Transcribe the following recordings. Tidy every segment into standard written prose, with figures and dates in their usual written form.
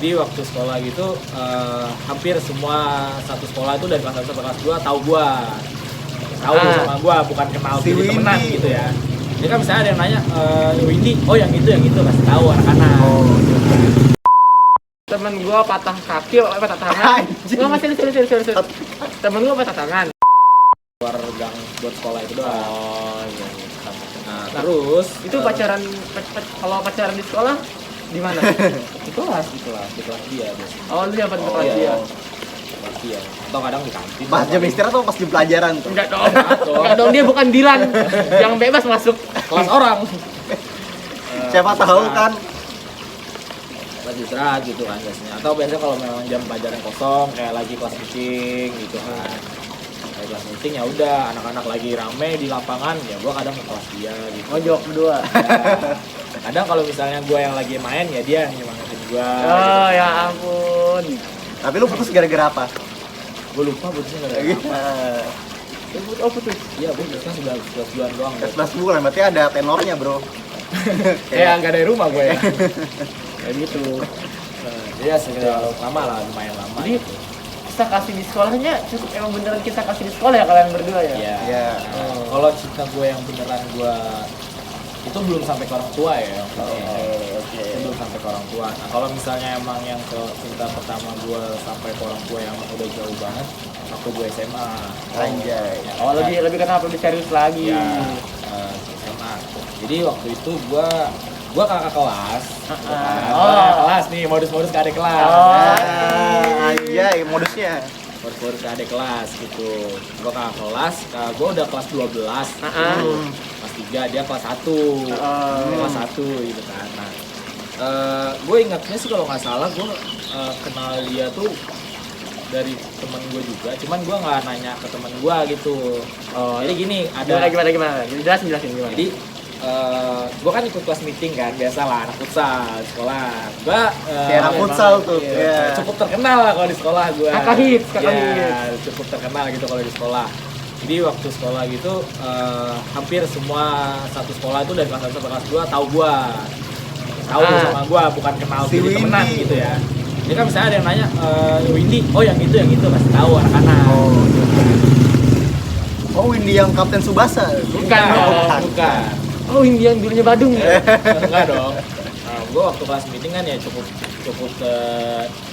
Jadi waktu sekolah gitu hampir semua satu sekolah itu dari kelas 1 sampai kelas 2 tahu gua. Tahu sama gua, bukan kenal Si jadi temenan Windy. gitu ya. Jadi kan misalnya ada yang nanya, Windy, oh yang itu kasih tahu anak-anak. Temen gua patah kaki, patah tangan. Gua masih serius. Temen gua patah tangan. Keluar gang buat sekolah itu doang. Oh, iya. Nah, terus Itu pacaran kalau pacaran di sekolah di mana? di kelas dia biasanya. Oh, lu yang paling kelas iya. dia. Kelas dia. Atau kadang di kantin. Pas jam istirahat atau pas di pelajaran tuh? Enggak dong, dia bukan Dilan yang bebas masuk Kelas orang. Siapa tahu kan? Kelas istirahat gitu kan biasanya. Atau biasanya kalau memang jam pelajaran kosong kayak lagi kelas meeting gitu kan. Kayak kelas meeting ya udah anak-anak lagi rame di lapangan ya gua kadang ke kelas dia gitu. ngojok berdua. Ya, kadang kalau misalnya gua yang lagi main ya dia yang nyemangatin gua. Oh, gitu. ya ampun. Tapi lu putus gara-gara apa? Gua lupa putusnya gara-gara apa. Oh, putus. Iya, putusnya 11 bulan doang. 11 bulan, berarti ada tenornya bro. Kayak nggak dari rumah gue ya. Kayak gitu. Jadi ya sekitar lama lah, lumayan lama. Jadi gitu. kisah kasih di sekolahnya cukup emang beneran kisah kasih di sekolah ya kalian berdua ya? Iya. Iya. Kalau cinta gue yang beneran gue itu belum sampai ke orang tua ya. Oke. Itu belum sampai ke orang tua. Nah kalau misalnya emang yang ke cinta pertama gue sampai ke orang tua yang udah jauh banget, waktu gue SMA. Anjay. Ya, Oh, lebih kenapa lebih serius lagi? Ya, SMA. Jadi waktu itu gue kakak kelas. Kakak kelas nih, modus-modus ke adik kelas. Anjay, modusnya. Baru ke adik kelas gitu. Gue kakak kelas, gue udah kelas 12. Kelas 3, dia kelas 1. Kelas 1 gitu kan. Nah, gue ingatnya sih kalau nggak salah gue kenal dia tuh dari temen gue juga. Cuman gue nggak nanya ke temen gue gitu. Jadi gini, ada Gimana? Jelasin gimana? jadi gue kan ikut kelas meeting kan, biasa lah anak futsal di sekolah. Gue Kayak anak futsal tuh. Iya. cukup terkenal lah kalau di sekolah gue. Kakak hits. Cukup terkenal gitu kalau di sekolah. Jadi waktu sekolah gitu hampir semua satu sekolah itu dari kelas 1 sampai kelas 2 tahu gue. Tahu sama gue, bukan kenal Si jadi temenan Windy. gitu ya. Jadi kan misalnya ada yang nanya, Windy, oh yang itu kasih tahu anak-anak. Oh, Windy yang Kapten Tsubasa. Bukan. Oh, ini yang dulunya Badung ya? Enggak dong. Nah, gue waktu kelas meeting kan ya cukup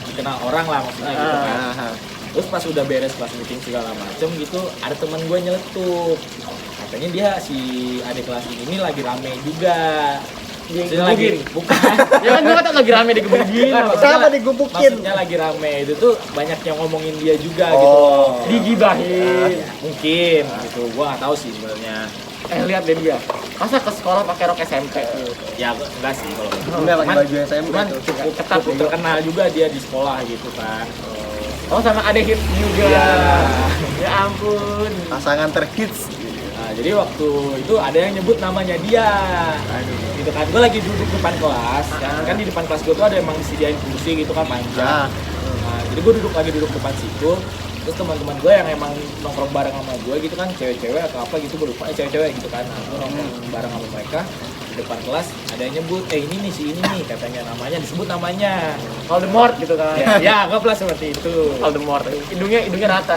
dikenal orang lah maksudnya gitu kan. Terus pas udah beres kelas meeting segala macem gitu, ada teman gue nyeletuk. Katanya dia si adik kelas ini lagi rame juga. Dia lagi bukan. Ya kan gue kata lagi rame digebukin. Siapa digubukin? Maksudnya lagi rame itu tuh banyak yang ngomongin dia juga Oh. gitu. Digibahin. Mungkin gitu. Gue nggak tahu sih sebenarnya. Lihat deh dia. Masa ke sekolah pakai rok SMP? Ya enggak sih kalau gitu. Enggak pakai Cuman- baju SMP cuman tuh. cukup terkenal juga dia di sekolah gitu kan. Oh, sama ada hits juga. Iya. Ya ampun. Pasangan terhits. Nah, jadi waktu itu ada yang nyebut namanya dia. Gitu kan. Gue lagi duduk depan kelas. Kan di depan kelas gue tuh ada emang disediain kursi gitu kan panjang. Nah, jadi gue duduk depan situ. Terus teman-teman gue yang emang nongkrong bareng sama gue gitu kan, cewek-cewek atau apa gitu, gue lupa, cewek-cewek gitu kan. Nah, gue nongkrong bareng sama mereka di depan kelas, ada yang nyebut, ini nih si ini nih, katanya namanya, disebut namanya. Voldemort gitu kan. Ya anggaplah seperti itu. Voldemort. Hidungnya rata.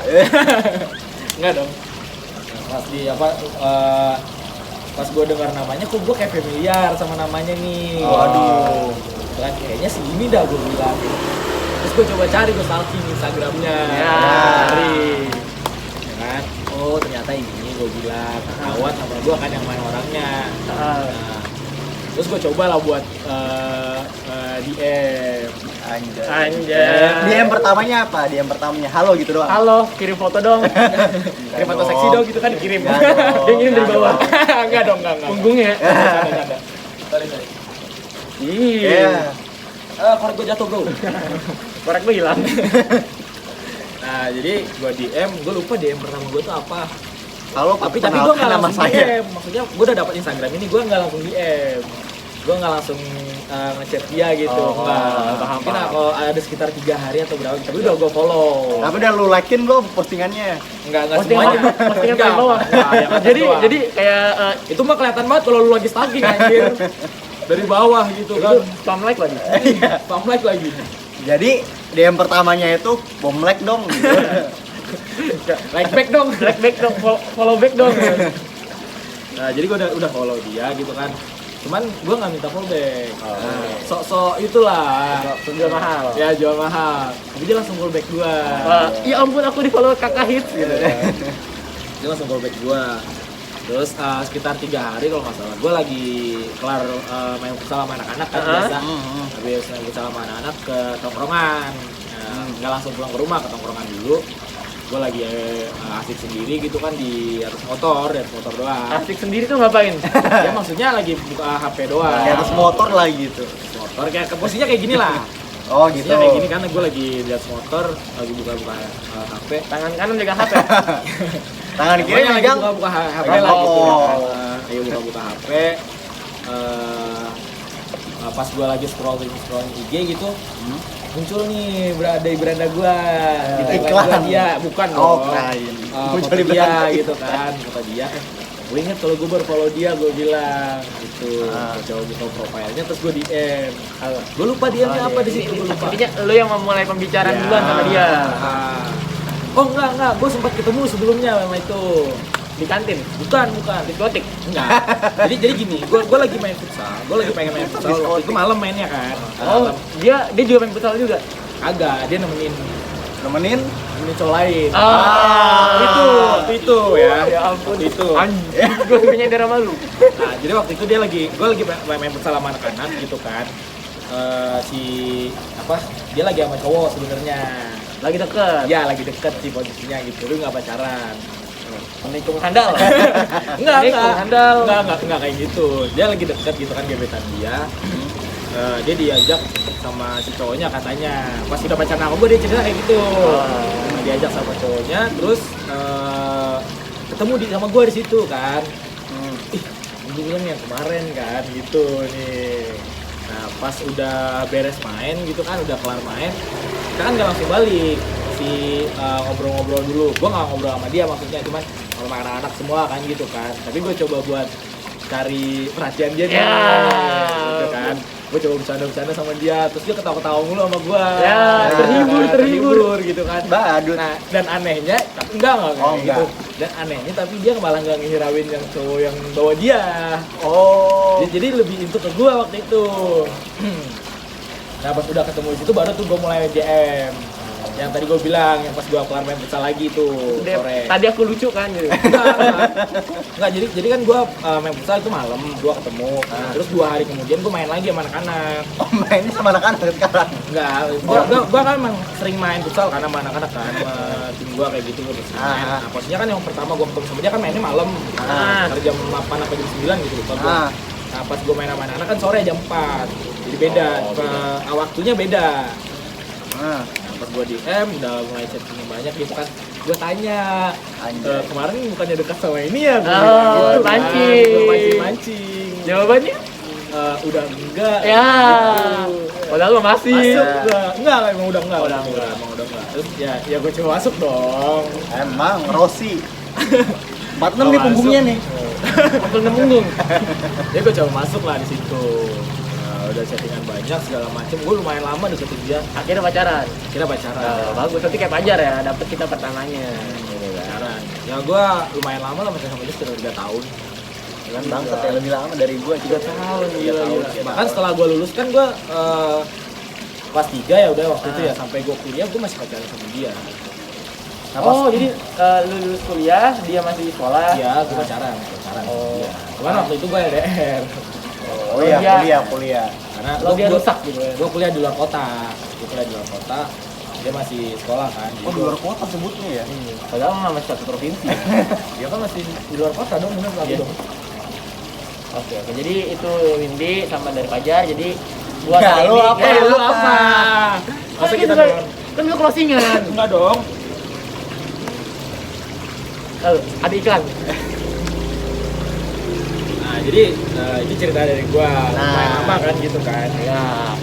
Enggak dong. Pas di pas gue dengar namanya, kok gue kayak familiar sama namanya nih. Waduh. Kan kayaknya si ini dah gue bilang. Terus gue coba cari, gue stalking Instagramnya. Ya. Cari. Ya kan? Oh ternyata ini gue bilang. Ketahuan sama gue kan yang main orangnya. Nah, terus gue coba lah buat DM. Anjay. DM pertamanya apa? DM pertamanya halo gitu doang. Halo, kirim foto dong. Kirim foto seksi dong gitu kan dikirim. Enggak dong. Dia ngirim dari bawah. Enggak dong, enggak. Punggungnya. Canda. Sorry. Iya. Korek gue jatuh bro. Korek gue hilang. Nah jadi gue DM, gue lupa DM pertama gue tuh apa. Halo, Tapi gue perkenalkan nggak nama langsung saya. DM. Maksudnya gue udah dapat Instagram ini, gue nggak langsung DM. Gue nggak langsung ngechat dia gitu. paham. Mungkin kalau ada sekitar 3 hari atau berapa. Tapi udah gue follow. Tapi udah lu like-in belum postingannya? Enggak Postingan semuanya. postingan Enggak. paling bawah. Wah, yang atas Jadi doang. kayak itu mah kelihatan banget kalau lu lagi stalking anjir. Dari bawah gitu kan. spam like lagi. Spam like lagi. Jadi DM pertamanya itu bom like dong gitu. Like back dong. Like back dong, follow back dong. Nah, jadi gue udah follow dia gitu kan. Cuman gue nggak minta follow back. Nah, sok-sok itulah. Jual mahal. Ya jual mahal. Tapi dia langsung follow back gue. Ya ampun, aku di follow kakak hits gitu. Dia langsung follow back gue. Terus sekitar 3 hari kalau nggak salah, gue lagi kelar main futsal sama anak-anak kan biasa. Habis main futsal sama anak-anak ke tongkrongan. Nggak langsung pulang ke rumah, ke tongkrongan dulu. Gue lagi asik sendiri gitu kan di atas motor doang. Asik sendiri tuh ngapain? Ya maksudnya lagi buka HP doang. Di atas motor lah gitu. Motor kayak posisinya kayak gini lah. Oh gitu. Posisinya kayak gini kan gue lagi di atas motor, lagi buka-buka HP. Tangan kanan jaga HP. Tangan kiri Pokoknya lagi megang. buka-buka HP Oh. lah gitu kan. Ayo buka-buka HP. Pas gue lagi scrolling IG gitu, muncul nih beranda gua di timeline Iklan. gua dia, bukan Oh, dong. kirain. Foto Muncul di dia belakang. gitu kan, foto dia. Gue inget kalau gue baru follow dia, gue bilang gitu. Gue coba buka profilnya, terus gue DM. Gue lupa DM-nya apa di situ, gue lupa. Intinya lu yang memulai pembicaraan duluan sama dia. Oh enggak, gue sempat ketemu sebelumnya sama itu. Di kantin. Bukan. Diskotik. Enggak. Jadi gini, gue lagi main futsal, gue lagi pengen main futsal. Waktu itu malam mainnya kan. Oh, dia juga main futsal juga. Agak, dia nemenin Nemenin. cowok lain. Itu ya. Ya ampun. Itu. Anjing, gue punya daerah malu. Nah, jadi waktu itu gue lagi main futsal sama anak-anak gitu kan. Dia lagi sama cowok sebenarnya. Lagi deket. Ya lagi deket sih posisinya gitu, lu nggak pacaran. Menikung handal. Enggak handal. kayak gitu. Dia lagi deket gitu kan, gebetan dia. Dia diajak sama si cowoknya katanya. Pas udah pacaran sama gue, dia cerita kayak gitu. Diajak sama cowoknya, terus ketemu sama gue di situ kan. Gue bilang yang kemarin kan gitu nih. Nah pas udah beres main gitu kan, udah kelar main, kita kan nggak langsung balik, masih ngobrol-ngobrol dulu. Gue nggak ngobrol sama dia maksudnya, cuman sama anak-anak semua kan gitu kan. Tapi gue coba buat cari perhatian dia nih, gitu kan. Gue coba bercanda sama dia, terus dia ketawa-ketawa mulu sama gue. Ya, terhibur gitu kan. Badut. Nah, dan anehnya, enggak kayak gitu. Dan anehnya tapi dia malah nggak ngehirauin yang cowok yang bawa dia. Oh. Jadi lebih into ke gue waktu itu. Nah pas udah ketemu di situ baru tuh gue mulai DM. Yang tadi gue bilang, yang pas gue kelar main futsal lagi tuh sore. Tadi aku lucu kan gitu. Enggak, jadi kan gue main futsal itu malam, gue ketemu. Terus 2 hari kemudian gue main lagi sama anak-anak. Oh, mainnya sama anak-anak sekarang. Enggak, gue kan emang sering main futsal karena sama anak-anak kan, sama tim gue kayak gitu gue sering main. Nah posisinya kan yang pertama gue ketemu sama dia kan mainnya malam, dari jam 8 sampai jam 9 gitu lupa gue. Nah pas gue main sama anak-anak kan sore jam 4, jadi beda, waktunya beda. Pas gue DM udah mulai chattingnya banyak gitu kan, gue tanya kemarin bukannya dekat sama ini ya? Oh, mancing. Gue mancing. Jawabannya? Udah enggak. Ya. Gitu. Padahal lo masih. Masuk enggak, emang udah enggak. Emang udah enggak. Terus ya gue coba masuk dong. Emang Rossi. 46 nih punggungnya nih. Waktu punggung. Ya gue coba masuk lah di situ. Udah chattingan banyak segala macem, gue lumayan lama di chatting dia. Akhirnya pacaran. Kira pacaran. Bagus, tapi kayak pacar ya, dapet kita pertamanya. Pacaran. Ya gue lumayan lama lah pacaran sama dia sekitar 3 tahun. Kan bangsat ya, lebih lama dari gua 3 tahun. 3 tahun. Bahkan setelah gue lulus kan gue kelas 3 ya udah waktu itu ya, sampai gue kuliah gue masih pacaran sama dia. Oh, jadi lu lulus kuliah, dia masih di sekolah? Iya, gue pacaran. Oh. Iya. Cuman waktu itu gue LDR. Oh iya, kuliah. Karena Lo dia rusak gitu ya? Gue kuliah di luar kota. Dia masih sekolah kan. Oh, di luar kota sebutnya ya? Padahal nggak masih satu provinsi. Dia kan masih di luar kota dong, bener lagi dong. Oke, jadi itu Windy sama dari Fajar. Jadi buat Ya, hari lu ini. apa? Lu apa? Masa kita doang? Kan lu closingan. Enggak dong. Ada iklan. Nah, jadi ini cerita dari gua. Lumayan lama kan gitu kan. Ya.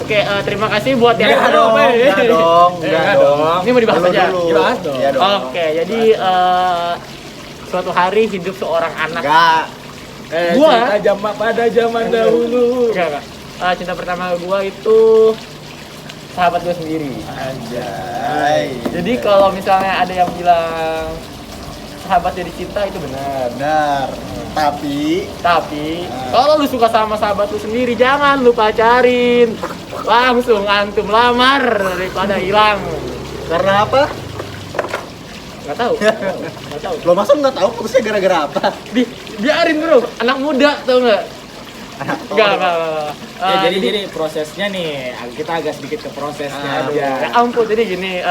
Oke, terima kasih buat yang Enggak dong. Enggak dong. Ini mau dibahas Dulu, aja. dulu. Dibahas dong. Iya dong. Oke, jadi suatu hari hidup seorang anak. Enggak. Gua? Cerita pada zaman dahulu. Enggak. Cinta pertama gua itu sahabat gue sendiri. Anjay. Jadi kalau misalnya ada yang bilang sahabat jadi cinta itu benar. Benar. Tapi Kalau lu suka sama sahabat lu sendiri jangan lu pacarin. Langsung antum lamar daripada hilang. karena apa? Nggak tahu. Lo masa nggak tahu putusnya gara-gara apa? Biarin bro, anak muda tau nggak? Enggak. Jadi prosesnya nih, kita agak sedikit ke prosesnya aja. Ya ampun, jadi gini,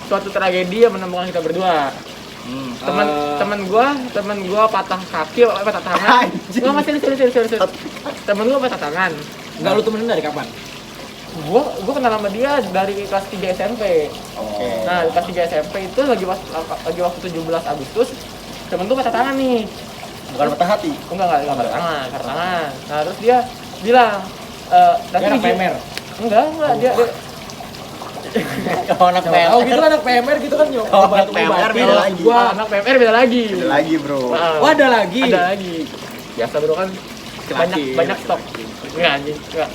suatu tragedi yang menemukan kita berdua. Temen gua patah kaki, patah tangan. Nggak, masih serius. Temen gua patah tangan. Enggak, lu temenan dari kapan? Gua kenal sama dia dari kelas 3 SMP. Oke. Nah, di kelas 3 SMP itu lagi waktu 17 Agustus, temen gua patah tangan nih. Bukan patah hati. Enggak patah tangan. Nah, terus dia bilang, nanti Anak PMR. Enggak, dia Oh, anak Oh gitu anak PMR gitu kan nyok. Oh, anak PMR beda lagi. Wah, anak PMR beda lagi. Ada lagi, bro. Oh, ada lagi. Ada lagi. Biasa bro kan banyak stok. Enggak anjing, enggak.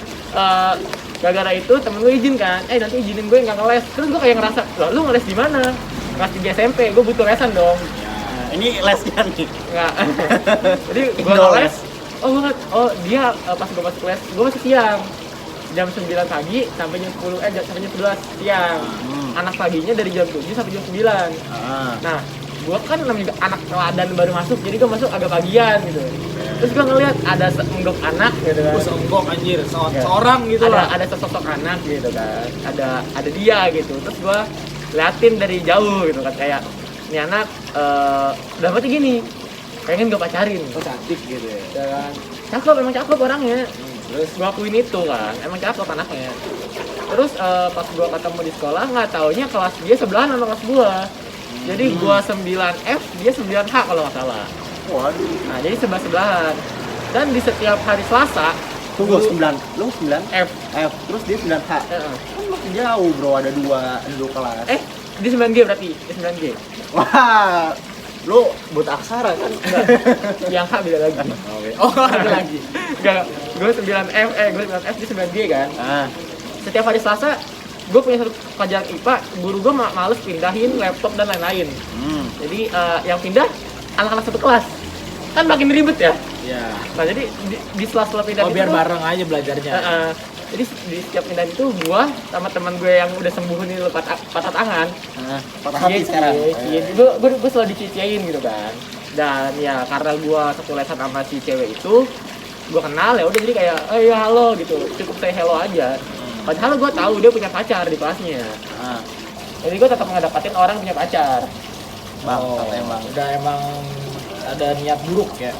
Gara-gara itu temen gue izin kan, nanti izinin gue nggak ngeles. Terus gue kayak ngerasa, loh lu ngeles di mana? Kelas 3 SMP, gue butuh lesan dong. Ini lesnya nih. Enggak. Jadi gue ngeles. Oh dia pas gue masuk les, gue masih siang. Jam 9 pagi sampai jam 10 sampai jam 11 siang. Anak paginya dari jam 7 sampai jam 9. Nah, gue kan namanya anak teladan baru masuk, jadi gue masuk agak pagian gitu. Terus gue ngeliat ada seenggok anak gitu kan. Seenggok anjir, seorang gitu lah. Ada sesosok anak gitu kan. Ada dia gitu. Terus gue liatin dari jauh gitu kan, kayak ini anak dapetnya gini, pengen gue pacarin. Oh, cantik gitu ya. Kan. Cakep, emang cakep orangnya. Terus Gue akuin itu kan, emang cakep anaknya. Terus pas gue ketemu di sekolah, nggak taunya kelas dia sebelahan sama kelas gue. Jadi gue 9F, dia 9H kalau nggak salah. Waduh. Nah, jadi sebelahan. Dan di setiap hari Selasa, Tunggu, guru- 9. Lu 9? F. F. Terus dia 9H. Heeh. Kan masih jauh, bro. Ada dua kelas. Di 9G berarti, di 9G. Wah. Lu buta aksara kan? Yang H beda lagi. oh, ada lagi. Enggak, gue 9F di 9G kan. Setiap hari Selasa, gue punya satu pelajaran IPA, guru gue males pindahin laptop dan lain-lain. Jadi yang pindah anak-anak satu kelas. Kan makin ribet ya. Iya. Nah, jadi di sela-sela pindah Oh, biar itu, bareng aja belajarnya. jadi di setiap pindahan itu gue sama teman gue yang udah sembuh nih patah tangan. Patah hati sekarang. Gue selalu diciciin gitu kan. Dan ya karena gue satu lesan sama si cewek itu, gue kenal ya udah, jadi kayak ya halo gitu, cukup say hello aja. Padahal gue tahu dia punya pacar di kelasnya. Jadi gue tetap ngedapatin orang punya pacar. Emang. Udah emang ada niat buruk ya.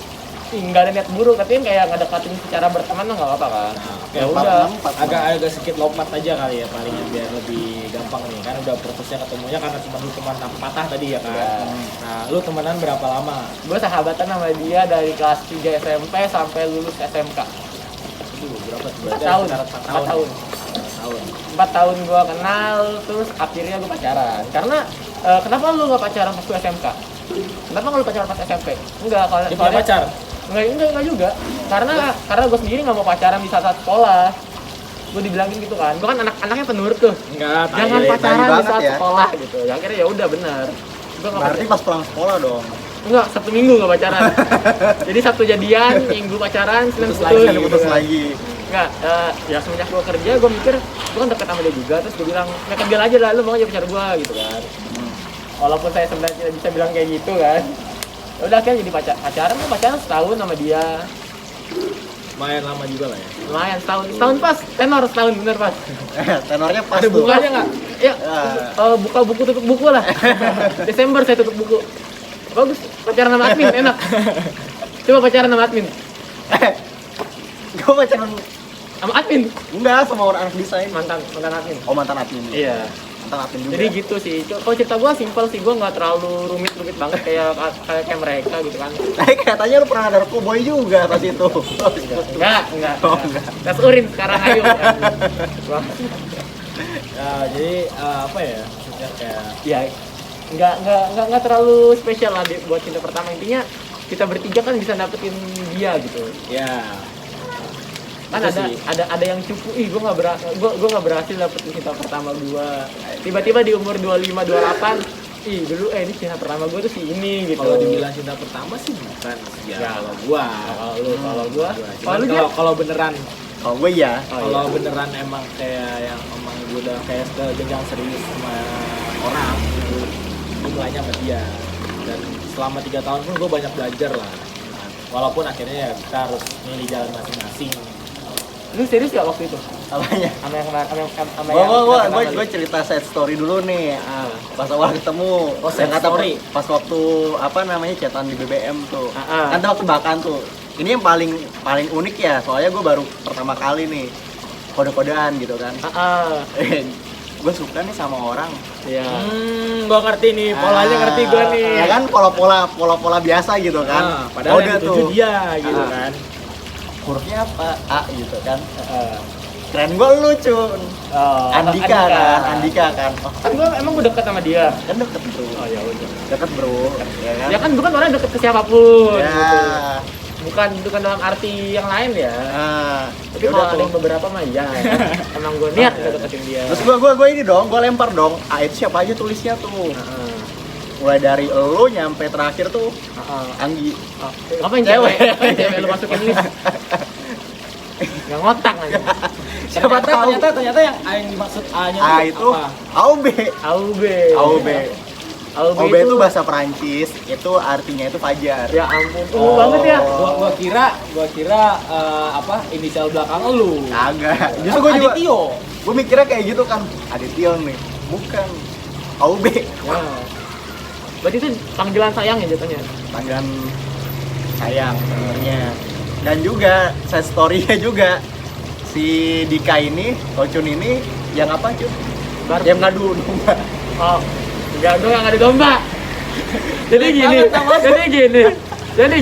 Nggak ada niat buruk, tapi kan kayak ngedeketin secara berteman tuh nggak apa-apa kan. Ya udah. Agak sedikit lompat aja kali ya palingnya biar lebih gampang nih, kan udah prosesnya ketemunya karena cuma lu teman patah tadi ya kan. Nah, lu temenan berapa lama? Gue sahabatan sama dia dari kelas 3 SMP sampai lulus SMK. Berapa tuh? 4 tahun. 4 tahun. 4 tahun gue kenal, terus akhirnya gue pacaran. Karena kenapa lu nggak pacaran pas gue SMK? Kenapa nggak lu pacaran pas SMP? Enggak, kalau Dia punya pacar? Enggak juga. Karena gue sendiri nggak mau pacaran di saat sekolah. Gue dibilangin gitu kan. Gue kan anaknya penurut tuh. Enggak, Jangan tai pacaran di banget saat ya. sekolah gitu. Ya akhirnya ya udah benar. Gue nggak Berarti pas pulang sekolah dong. Enggak, Sabtu Minggu nggak pacaran. Jadi Sabtu jadian, Minggu pacaran, Senin Putus putus. lagi, Putus kan. lagi. Enggak, ya semenjak gue kerja, gue mikir gue kan deket sama dia juga, terus gue bilang ya kenal aja lah, lu mau aja pacar gue gitu kan. Walaupun saya sebenarnya tidak bisa bilang kayak gitu kan. Ya udah akhirnya jadi pacaran setahun sama dia. lumayan lama juga lah ya. Lumayan setahun pas, setahun bener pas. Tenornya pas Ada tuh. bukanya nggak? Ya, buka buku tutup buku lah. Desember saya tutup buku. Bagus, pacaran sama admin enak. Coba pacaran sama admin. Gue pacaran Sama admin, enggak sama orang anak desain. mantan admin. Oh, mantan admin. Iya. Mantan admin juga. Jadi gitu sih. Kalau cerita gua simpel sih, gua nggak terlalu rumit banget kayak mereka gitu kan. Katanya lu pernah ada boy juga pas itu. Enggak. Oh, enggak. Tes urin sekarang ayo. Ya, jadi apa ya? Maksudnya kayak Ya nggak terlalu spesial lah buat cinta pertama. Intinya kita bertiga kan bisa dapetin dia gitu. ya kan Itu ada yang cupu, gue nggak berhasil dapetin cinta pertama gue. Tiba-tiba di umur 25-28, dulu ini cinta pertama gue tuh si ini gitu. Kalau dibilang cinta pertama sih bukan ya, kalau gua. Kalau beneran Kalau gue ya. kalau beneran emang kayak yang emang gue udah kayak jenjang serius sama orang gitu, gue mulainya sama dia. Dan selama 3 tahun pun gue banyak belajar lah. Walaupun akhirnya ya kita harus milih jalan masing-masing. Lu serius gak waktu itu? Apanya? Gue Gue cerita side story dulu nih. Pas awal ketemu, side yang kata story. pas waktu apa namanya chatan di BBM tuh. Ah. Kan tuh waktu bahkan tuh. Ini yang paling unik ya, soalnya gue baru pertama kali nih kode-kodean gitu kan. Gue suka nih sama orang. Iya. Gua ngerti nih, polanya ngerti gua nih. Ya kan pola-pola biasa gitu kan. Padahal Kode yang dituju dia gitu kan. Hurufnya apa? A gitu kan. Keren gue lu Cun. Andika kan. Oh, Kan gue emang gue deket sama dia. kan deket bro. Oh ya udah. Deket bro. Ya kan? Ya kan bukan orang deket ke siapapun. Ya. Gitu. Bukan dalam arti yang lain ya. Tapi Ya kalau udah ada yang tuh. beberapa mah ya. Emang gue niat udah deketin dia. Terus gue ini dong, gue lempar dong. A itu siapa aja tulisnya tuh. Mulai dari elo nyampe terakhir tuh Anggi. Ngapain Cewek. Ngapain cewek lu masukin list? Nggak ngotak aja. Siapa tahu. Ternyata yang dimaksud A-nya A itu apa? AUB. AUB OB itu bahasa Perancis, itu artinya itu fajar. Ya ampun, banget ya. Gua kira apa inisial belakang lu. Kagak. Justru gue juga. Adityo. Gue mikirnya kayak gitu kan. Adityo nih. Bukan. AUB. Ya. Berarti itu panggilan sayang ya jatuhnya. Panggilan sayang sebenarnya. Dan juga side story-nya juga si Dika ini, Tocun ini yang apa Cun? Yang ngadu domba. Oh, enggak dong yang ada domba. Jadi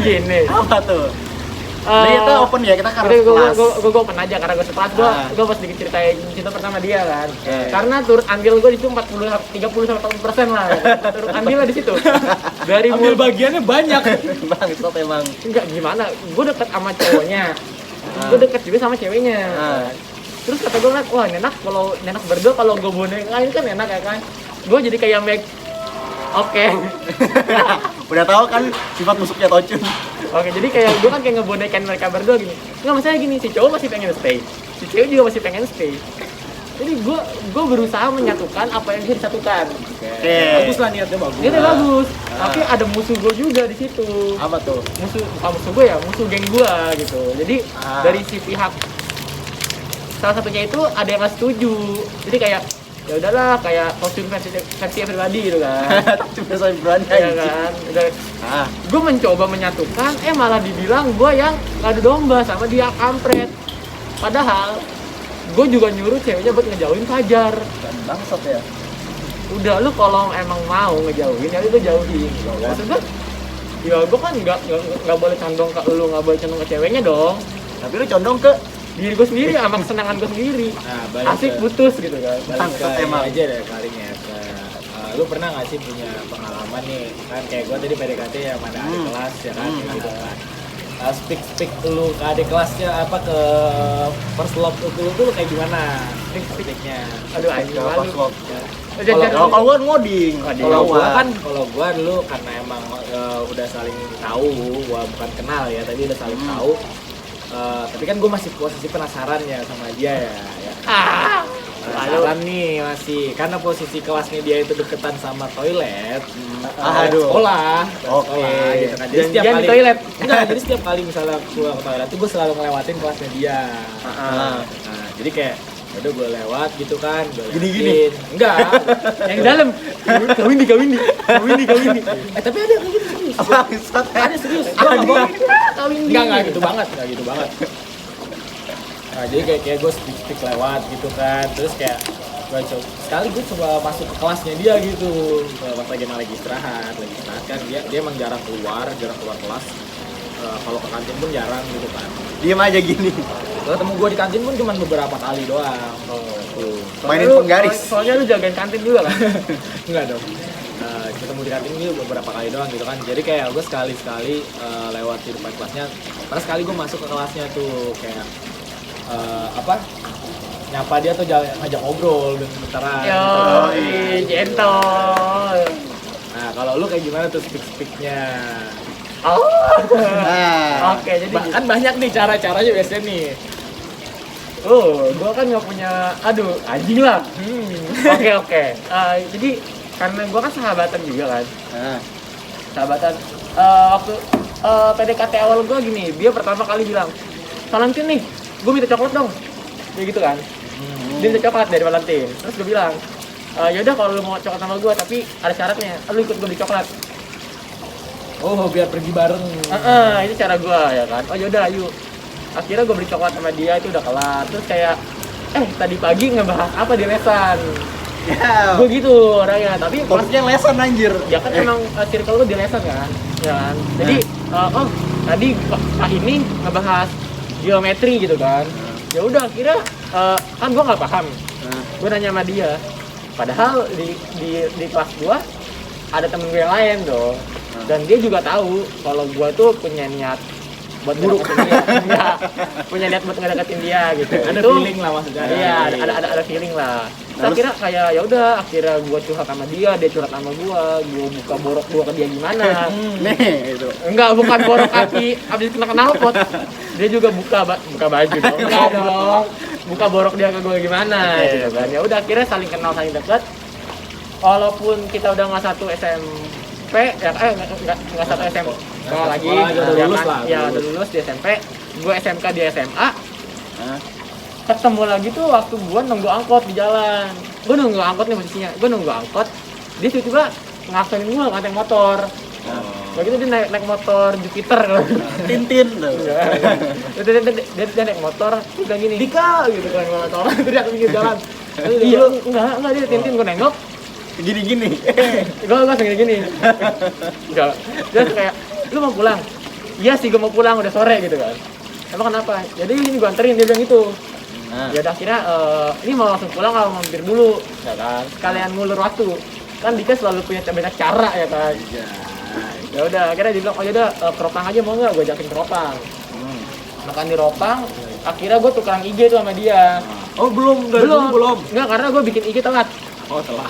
gini. Apa tuh? Jadi kita open ya, kita kan kelas. Gue open aja karena gue sekelas gue pas dikit ceritain cinta pertama dia kan. Karena turut andil gue di situ 30-40% lah. Turut andil lah di situ. Dari Ambil bagiannya banyak. Bangsat emang. enggak gimana? Gue deket sama cowoknya. Gue deket juga sama ceweknya. Terus kata gue kan, wah enak kalau enak berdua kalau gue bonekain kan enak ya kan. Gue jadi kayak oke. Udah tahu kan sifat musuhnya Tocun. Oke, jadi kayak gue kan kayak ngebonekain mereka berdua gini. Nggak, masalahnya gini, si cowok masih pengen stay, si cewek juga masih pengen stay. Jadi gue berusaha menyatukan apa yang bisa disatukan. Oke. Bagus lah niatnya bagus. Ini bagus, tapi ada musuh gue juga di situ. Apa tuh? Bukan musuh gue ya, musuh geng gue gitu. Jadi dari si pihak salah satunya itu ada yang nggak setuju. Jadi kayak ya udahlah kayak kostum versi pribadi gitu kan. Cuma saya berani Ya kan. Gue mencoba menyatukan, malah dibilang gue yang ngadu domba sama dia kampret. Padahal gue juga nyuruh ceweknya buat ngejauhin Fajar. Bangsat ya. Udah lu kalau emang mau ngejauhin ya lu jauhin. Maksudnya ya gue kan nggak boleh condong ke lu, nggak boleh condong ke ceweknya dong. Tapi lu condong ke Diri gue sendiri sama kesenangan gue sendiri. Nah, Asik putus gitu kan. Balik ke Emang. aja deh kalinya lu pernah nggak sih punya pengalaman nih kan kayak gue tadi PDKT ya mana adik kelas ya kan gitu kan. Speak lu ke adik kelasnya apa ke first love lu tuh kayak gimana speaknya? Aduh anjing malu. kalau gua ngoding. Kalau gua dulu karena emang udah saling tahu, gua bukan kenal ya, tapi udah saling tahu. Tapi kan gue masih posisi penasaran ya sama dia ya. Penasaran nih masih, karena posisi kelasnya dia itu deketan sama toilet. Sekolah gitu kan. Jadi setiap kali toilet. Enggak, jadi setiap kali misalnya gue ke toilet tuh gue selalu ngelewatin kelasnya dia. Nah, jadi kayak udah gue lewat gitu kan, Gini-gini. Enggak, Yang di dalam kawin di. tapi ada kayak gitu serius. Bangsat. Ada serius. Gua nggak bohong. Kawin di. Enggak gitu banget. Nah, jadi kayak gue speak lewat gitu kan. Terus kayak gue coba masuk ke kelasnya dia gitu. Pas lagi istirahat kan dia emang jarang keluar kelas. Kalau ke kantin pun jarang gitu kan. Diem aja gini. Ketemu gue di kantin pun cuma beberapa kali doang. Mainin penggaris. Soalnya lu jagain kantin juga kan? Enggak dong. Ketemu di kantin ini beberapa kali doang gitu kan. Jadi kayak gue sekali lewat di depan kelasnya. Karena sekali gue masuk ke kelasnya tuh kayak nyapa dia tuh ngajak ngobrol bentar-bentaran. Yo, gentle. Nah, kalau lu kayak gimana tuh speak-speaknya? Oh. Nah, Oke, jadi Kan banyak nih cara-caranya biasanya nih. gua kan nggak punya, aduh, anjing lah. Oke. Jadi karena gua kan sahabatan juga kan. nah, Sahabatan. Waktu PDKT awal gua gini, dia pertama kali bilang, Valentin nih, gua minta coklat dong. Kayak gitu kan. Dia minta coklat dari Valentin. Terus gua bilang, yaudah kalau lu mau coklat sama gua, tapi ada syaratnya, lu ikut gua beli coklat. Oh, biar pergi bareng. Ini cara gua ya kan. Oh yaudah, yuk. Akhirnya gua beli coklat sama dia, itu udah kelar. Terus kayak, tadi pagi ngebahas apa di lesan. ya, Gue gitu orangnya, tapi pas topiknya lesan anjir. ya kan emang circle gue di lesan kan, ya kan. Jadi tadi Pak ini ngebahas geometri gitu kan. Ya udah, akhirnya kan gue nggak paham. Gue nanya sama dia. Padahal di kelas gue ada temen gue yang lain dong. Dan dia juga tahu kalau gue tuh punya niat buat buruk dia, punya niat buat ngedeketin dia gitu. Ada Itu, feeling lah maksudnya. Iya, ada feeling lah. Saya kira kayak ya udah, akhirnya gua curhat sama dia curhat sama gua buka borok gua ke dia gimana. Nih, itu. Enggak, bukan borok kaki abis kena knalpot. Dia juga buka baju dong. Enggak dong. Buka borok dia ke gua gimana gitu kan. Ya udah, akhirnya saling kenal, saling dekat. Walaupun kita udah nggak satu SMP, ya nggak satu SMP lagi, udah lulus lah. Ya udah lulus di SMP. Gua SMK di SMA. Hah? Ketemu lagi tuh waktu gua nunggu angkot di jalan. Gua nunggu angkot nih posisinya. Gua nunggu angkot. Dia tiba-tiba ngaksonin gua ngantek motor. Begitu dia naik motor Jupiter. Tintin tuh. Dia naik motor, dia bilang gini, Dika gitu kan, motor teriak di pinggir jalan. Iya, enggak dia Tintin. Gua nengok, Gini-gini. gua langsung gini. Enggak. Dia kayak, lu mau pulang? Iya sih, gua mau pulang, udah sore gitu kan. Emang kenapa? Jadi ini gua anterin, dia bilang gitu. Ya udah, akhirnya ini mau langsung pulang kalau mampir dulu, ya kan? Sekalian ngulur waktu. Kan Dika selalu punya banyak cara ya kan. Ya udah, akhirnya dia bilang, oh yaudah, ke Ropang aja mau nggak? Gue ajakin ke Ropang. Makan di Ropang. Akhirnya gue tukeran IG tuh sama dia. Oh, belum. Enggak, karena gue bikin IG telat. Oh, telah.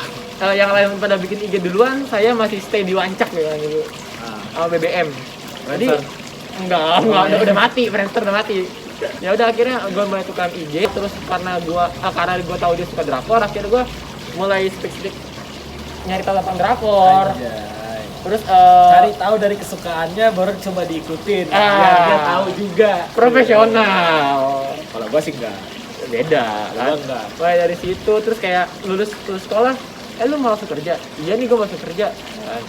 Yang lain pada bikin IG duluan, saya masih stay di Wancak gitu kan gitu. Sama BBM. Jadi enggak, udah mati, Friendster udah mati. Ya udah, akhirnya gue mulai tukeran IG. Terus karena gue tahu dia suka drakor, akhirnya gue mulai speak nyari tahu tentang drakor. Terus Cari tahu dari kesukaannya baru coba diikutin. Biar dia tahu juga. Profesional. Kalau gua sih enggak. Beda kan. Gua enggak. Mulai dari situ terus kayak lulus sekolah, lu mau langsung kerja? Iya nih, gue masuk kerja. Kan.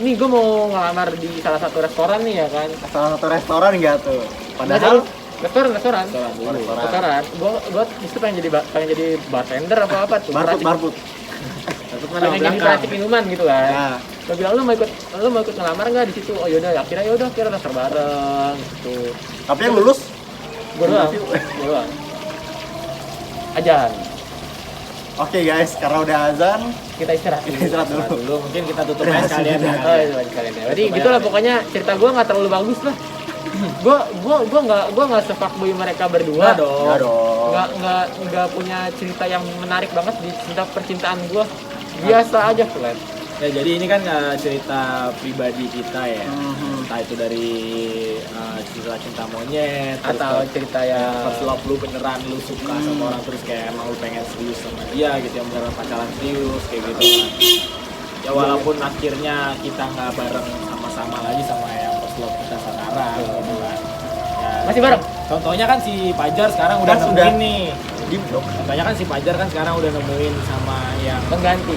Ini gue mau ngelamar di salah satu restoran nih ya kan. Salah satu restoran enggak tuh? Padahal restoran. restoran. Gue justru pengen jadi bartender apa tuh. Barbut. Pengen jadi peracik minuman gitu kan. Nah, Gue bilang, lu mau ikut ngelamar nggak di situ? Oh yaudah, akhirnya daftar bareng gitu. tapi yang lulus Gue doang. Ajan. Oke guys, karena udah azan, Kita istirahat kita dulu. Mungkin kita tutup aja sekalian ya. Oh, itu sekalian ya. Jadi gitulah pokoknya, cerita gue nggak terlalu bagus lah. Gue nggak sefuckboy mereka berdua. Enggak dong. Nggak punya cerita yang menarik banget di percintaan gue. Biasa aja, flat. Ya, jadi ini kan cerita pribadi kita ya. Entah itu dari cerita cinta monyet Atau cerita yang first love lu beneran lu suka sama orang, terus kayak emang lu pengen serius sama dia gitu, yang beneran pacaran serius kayak gitu kan. Ya walaupun akhirnya kita nggak bareng sama-sama lagi sama yang first love kita sekarang gitu kan. Ya, masih bareng. contohnya kan si Pajar sekarang udah Kan nemuin sudah. nih. Contohnya kan si Pajar kan sekarang udah nemuin sama yang Pengganti.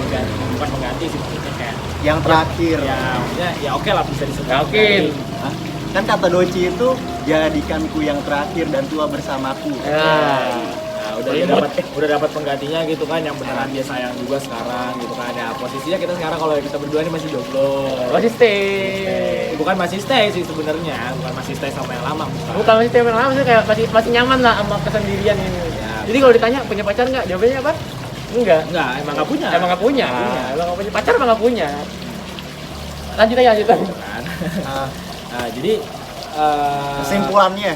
bukan pengganti sih, maksudnya kayak Yang terakhir. ya maksudnya ya oke lah bisa disebut. Oke. Hah? Kan kata Doci itu, jadikanku yang terakhir dan tua bersamaku. Nah, udah dapat penggantinya gitu kan, yang beneran dia sayang juga sekarang gitu kan. Ya posisinya kita sekarang kalau kita berdua ini masih jomblo. Masih stay. Bukan masih stay sih sebenarnya, bukan masih stay sama yang lama. Bukan masih stay yang lama sih, kayak masih nyaman lah sama kesendirian ini. Ya. Jadi kalau ditanya punya pacar nggak? Jawabannya apa? Enggak. Enggak, emang nggak punya. Emang nggak punya. Emang nggak punya pacar, emang nggak punya. Lanjut aja. Kan? Nah, jadi Kesimpulannya,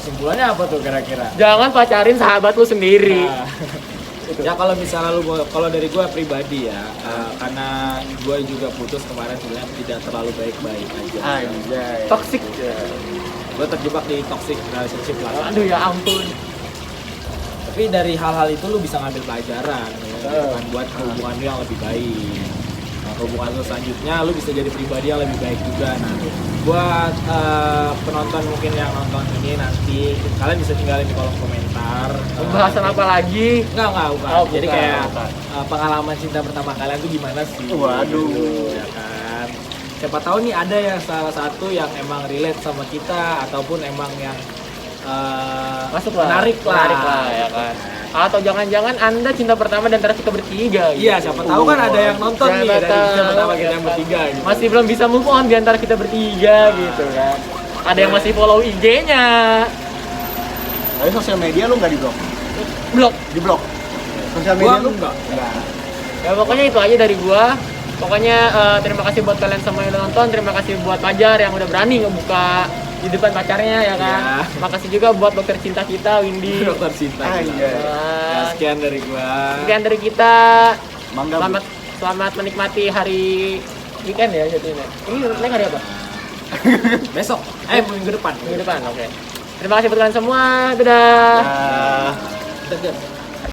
kesimpulannya apa tuh kira-kira? Jangan pacarin sahabat lu sendiri. Nah, ya kalau misalnya kalau dari gue pribadi ya, karena gue juga putus kemarin sebenarnya tidak terlalu baik-baik aja. Anjay. Toxic. Gue terjebak di toxic relationship lah. Aduh ya ampun. Tapi dari hal-hal itu lu bisa ngambil pelajaran ya, kan buat hubungan lu yang lebih baik. Nah, hubungan lu selanjutnya lu bisa jadi pribadi yang lebih baik juga. Nah, buat penonton mungkin yang nonton ini nanti kalian bisa tinggalin di kolom komentar. Pembahasan apa lagi? Enggak, bukan. Oh, Jadi bukan. kayak pengalaman cinta pertama kalian tuh gimana sih? Waduh. Ya kan. Siapa tahu nih ada yang salah satu yang emang relate sama kita ataupun emang yang Masuk lah. menarik lah ya kan. Atau jangan-jangan Anda cinta pertama dan antara kita bertiga gitu. Iya, siapa tahu kan ada yang nonton nih dari cinta pertama kita yang bertiga gitu. Masih belum bisa move on di antara kita bertiga gitu kan. Ada yang masih follow IG-nya. Tapi sosial media lu nggak di-blok? Blok. Di-blok? Sosial Gua media lu? enggak. Ya pokoknya itu aja dari gua. Pokoknya terima kasih buat kalian semua yang udah nonton. Terima kasih buat Fajar yang udah berani ngebuka di depan pacarnya ya kan. Iya. Makasih juga buat dokter cinta kita Windy. Dokter cinta. Anjay. Ya, sekian dari gua. Sekian dari kita. Mangga, Bu. Selamat menikmati hari weekend ya jadinya. Ini naik hari apa? Besok, minggu depan. Minggu depan, oke. Terima kasih buat kalian semua. Dadah. Ah. Dadah.